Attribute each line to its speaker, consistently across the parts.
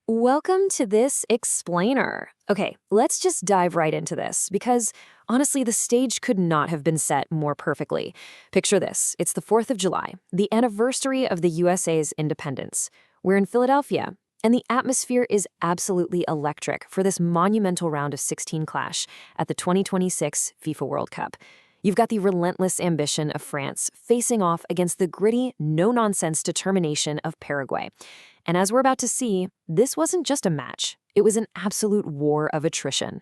Speaker 1: Welcome to this explainer. Okay, let's just dive right into this because honestly, the stage could not have been set more perfectly. Picture this, it's the 4th of July, the anniversary of the USA's independence. We're in Philadelphia, and the atmosphere is absolutely electric for this monumental round of 16 clash at the 2026 FIFA World Cup. You've got the relentless ambition of France facing off against the gritty, no-nonsense determination of Paraguay. And as we're about to see, this wasn't just a match. It was an absolute war of attrition.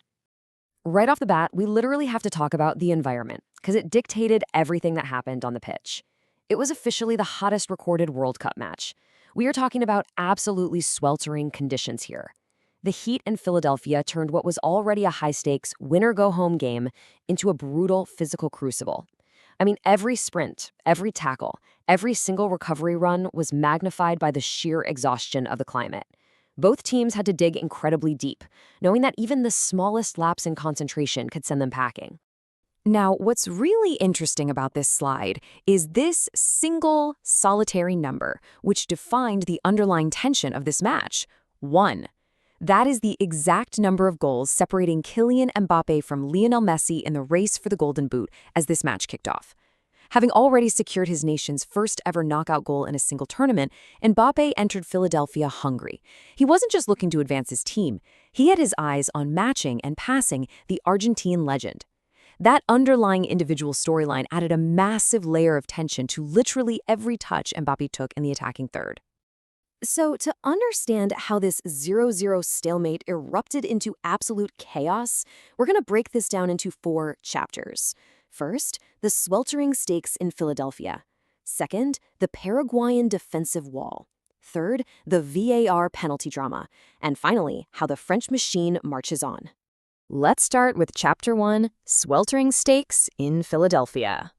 Speaker 1: Right off the bat, we literally have to talk about the environment, because it dictated everything that happened on the pitch. It was officially the hottest recorded World Cup match. We are talking about absolutely sweltering conditions here. The heat in Philadelphia turned what was already a high-stakes, winner-go-home game into a brutal physical crucible. I mean, every sprint, every tackle, every single recovery run was magnified by the sheer exhaustion of the climate. Both teams had to dig incredibly deep, knowing that even the smallest lapse in concentration could send them packing.
Speaker 2: Now, what's really interesting about this slide is this single solitary number, which defined the underlying tension of this match: 1. That is the exact number of goals separating Kylian Mbappe from Lionel Messi in the race for the Golden Boot as this match kicked off. Having already secured his nation's first ever knockout goal in a single tournament, Mbappe entered Philadelphia hungry. He wasn't just looking to advance his team, he had his eyes on matching and passing the Argentine legend. That underlying individual storyline added a massive layer of tension to literally every touch Mbappe took in the attacking third.
Speaker 1: So, to understand how this 0-0 stalemate erupted into absolute chaos, we're going to break this down into 4 chapters. First, the sweltering stakes in Philadelphia. Second, the Paraguayan defensive wall. Third, the VAR penalty drama. And finally, how the French machine marches on.
Speaker 2: Let's start with Chapter 1, Sweltering Stakes in Philadelphia.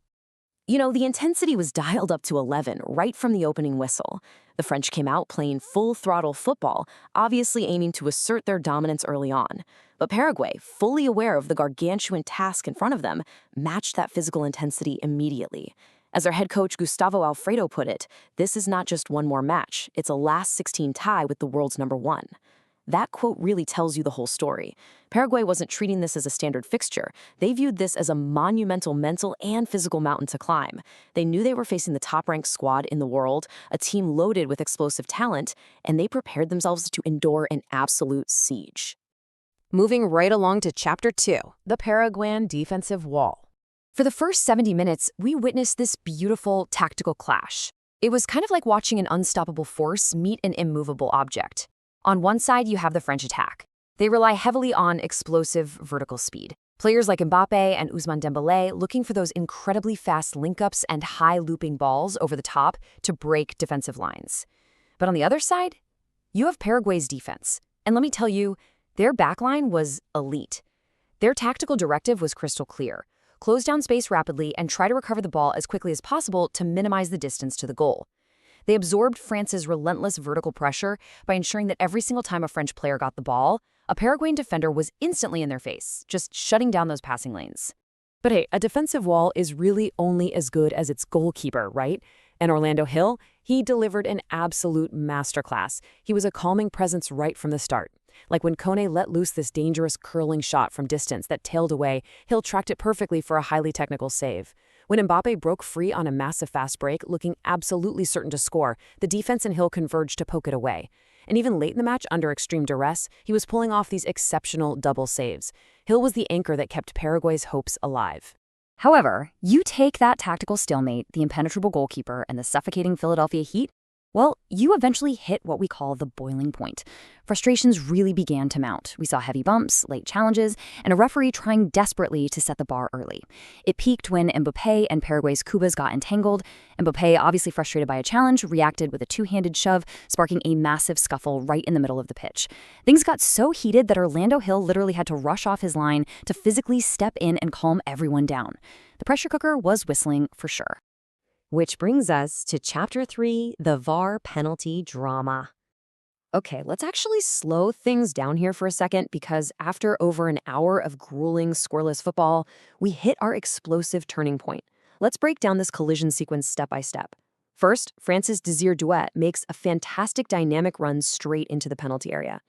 Speaker 1: You know, the intensity was dialed up to 11 right from the opening whistle. The French came out playing full-throttle football, obviously aiming to assert their dominance early on. But Paraguay, fully aware of the gargantuan task in front of them, matched that physical intensity immediately. As their head coach Gustavo Alfredo put it, this is not just one more match, it's a last 16 tie with the world's number 1. That quote really tells you the whole story. Paraguay wasn't treating this as a standard fixture. They viewed this as a monumental mental and physical mountain to climb. They knew they were facing the top-ranked squad in the world, a team loaded with explosive talent, and they prepared themselves to endure an absolute siege.
Speaker 2: Moving right along to Chapter 2, the Paraguayan defensive wall.
Speaker 1: For the first 70 minutes, we witnessed this beautiful tactical clash. It was kind of like watching an unstoppable force meet an immovable object. On one side, you have the French attack. They rely heavily on explosive vertical speed. Players like Mbappe and Ousmane Dembélé looking for those incredibly fast link-ups and high-looping balls over the top to break defensive lines. But on the other side, you have Paraguay's defense. And let me tell you, their backline was elite. Their tactical directive was crystal clear: close down space rapidly and try to recover the ball as quickly as possible to minimize the distance to the goal. They absorbed France's relentless vertical pressure by ensuring that every single time a French player got the ball, a Paraguayan defender was instantly in their face, just shutting down those passing lanes.
Speaker 2: But hey, a defensive wall is really only as good as its goalkeeper, right? And Orlando Hill, he delivered an absolute masterclass. He was a calming presence right from the start. Like when Kone let loose this dangerous curling shot from distance that tailed away, Hill tracked it perfectly for a highly technical save. When Mbappe broke free on a massive fast break, looking absolutely certain to score, the defense and Hill converged to poke it away. And even late in the match, under extreme duress, he was pulling off these exceptional double saves. Hill was the anchor that kept Paraguay's hopes alive.
Speaker 3: However, you take that tactical stalemate, the impenetrable goalkeeper, and the suffocating Philadelphia heat, well, you eventually hit what we call the boiling point. Frustrations really began to mount. We saw heavy bumps, late challenges, and a referee trying desperately to set the bar early. It peaked when Mbappe and Paraguay's Cubas got entangled. Mbappe, obviously frustrated by a challenge, reacted with a two-handed shove, sparking a massive scuffle right in the middle of the pitch. Things got so heated that Orlando Hill literally had to rush off his line to physically step in and calm everyone down. The pressure cooker was whistling for sure.
Speaker 1: Which brings us to Chapter 3, the VAR penalty drama. Okay, let's actually slow things down here for a second because after over an hour of grueling, scoreless football, we hit our explosive turning point. Let's break down this collision sequence step by step. First, France's Désir Douet makes a fantastic dynamic run straight into the penalty area.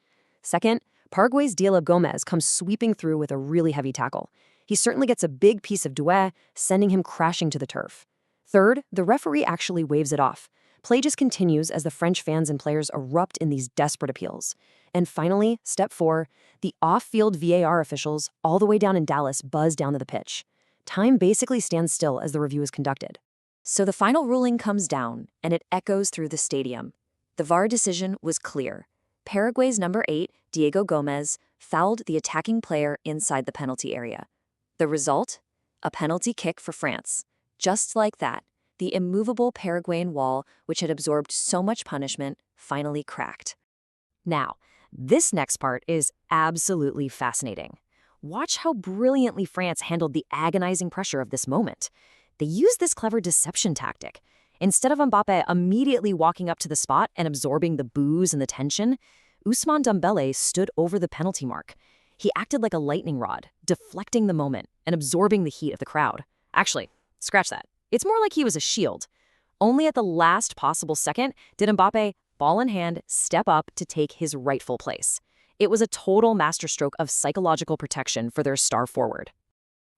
Speaker 1: Second, Paraguay's Diego Gomez comes sweeping through with a really heavy tackle. He certainly gets a big piece of Douet, sending him crashing to the turf. Third, the referee actually waves it off. Play just continues as the French fans and players erupt in these desperate appeals. And finally, step 4, the off-field VAR officials all the way down in Dallas buzz down to the pitch. Time basically stands still as the review is conducted.
Speaker 2: So the final ruling comes down, and it echoes through the stadium. The VAR decision was clear. Paraguay's number 8, Diego Gomez, fouled the attacking player inside the penalty area. The result? A penalty kick for France. Just like that, the immovable Paraguayan wall, which had absorbed so much punishment, finally cracked.
Speaker 3: Now, this next part is absolutely fascinating. Watch how brilliantly France handled the agonizing pressure of this moment. They used this clever deception tactic. Instead of Mbappé immediately walking up to the spot and absorbing the boos and the tension, Ousmane Dembélé stood over the penalty mark. He acted like a lightning rod, deflecting the moment and absorbing the heat of the crowd. Actually, scratch that. It's more like he was a shield. Only at the last possible second did Mbappé, ball in hand, step up to take his rightful place. It was a total masterstroke of psychological protection for their star forward.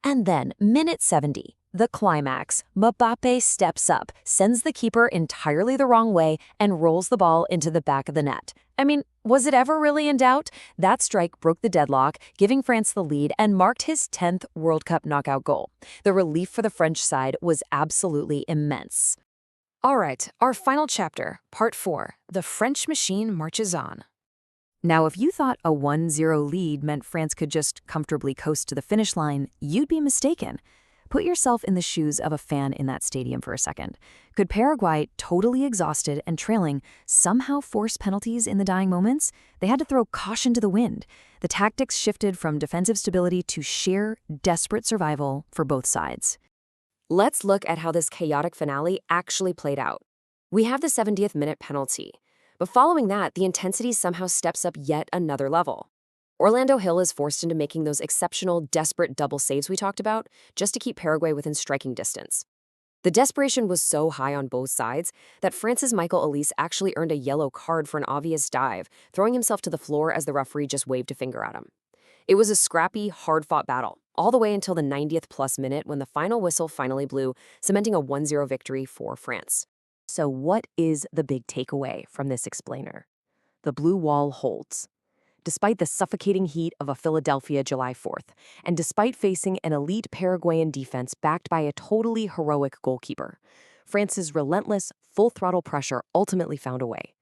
Speaker 3: And then, minute 70, the climax. Mbappé steps up, sends the keeper entirely the wrong way, and rolls the ball into the back of the net. I mean, was it ever really in doubt? That strike broke the deadlock, giving France the lead and marked his 10th World Cup knockout goal. The relief for the French side was absolutely immense.
Speaker 1: All right, our final chapter, part 4, the French machine marches on.
Speaker 3: Now, if you thought a 1-0 lead meant France could just comfortably coast to the finish line, you'd be mistaken. Put yourself in the shoes of a fan in that stadium for a second. Could Paraguay, totally exhausted and trailing, somehow force penalties in the dying moments? They had to throw caution to the wind. The tactics shifted from defensive stability to sheer, desperate survival for both sides.
Speaker 1: Let's look at how this chaotic finale actually played out. We have the 70th minute penalty, but following that, the intensity somehow steps up yet another level. Orlando Hill is forced into making those exceptional, desperate double saves we talked about, just to keep Paraguay within striking distance. The desperation was so high on both sides that France's Michael Olise actually earned a yellow card for an obvious dive, throwing himself to the floor as the referee just waved a finger at him. It was a scrappy, hard-fought battle, all the way until the 90th plus minute when the final whistle finally blew, cementing a 1-0 victory for France.
Speaker 3: So what is the big takeaway from this explainer? The blue wall holds. Despite the suffocating heat of a Philadelphia July 4th, and despite facing an elite Paraguayan defense backed by a totally heroic goalkeeper, France's relentless, full-throttle pressure ultimately found a way.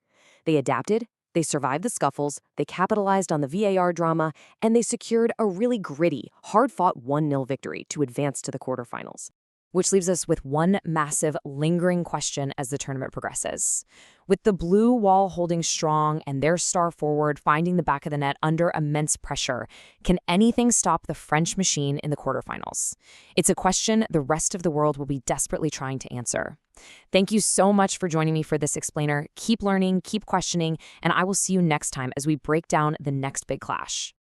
Speaker 3: They adapted, they survived the scuffles, they capitalized on the VAR drama, and they secured a really gritty, hard-fought 1-0 victory to advance to the quarterfinals. Which leaves us with one massive, lingering question as the tournament progresses. With the blue wall holding strong and their star forward finding the back of the net under immense pressure, can anything stop the French machine in the quarterfinals? It's a question the rest of the world will be desperately trying to answer. Thank you so much for joining me for this explainer. Keep learning, keep questioning, and I will see you next time as we break down the next big clash.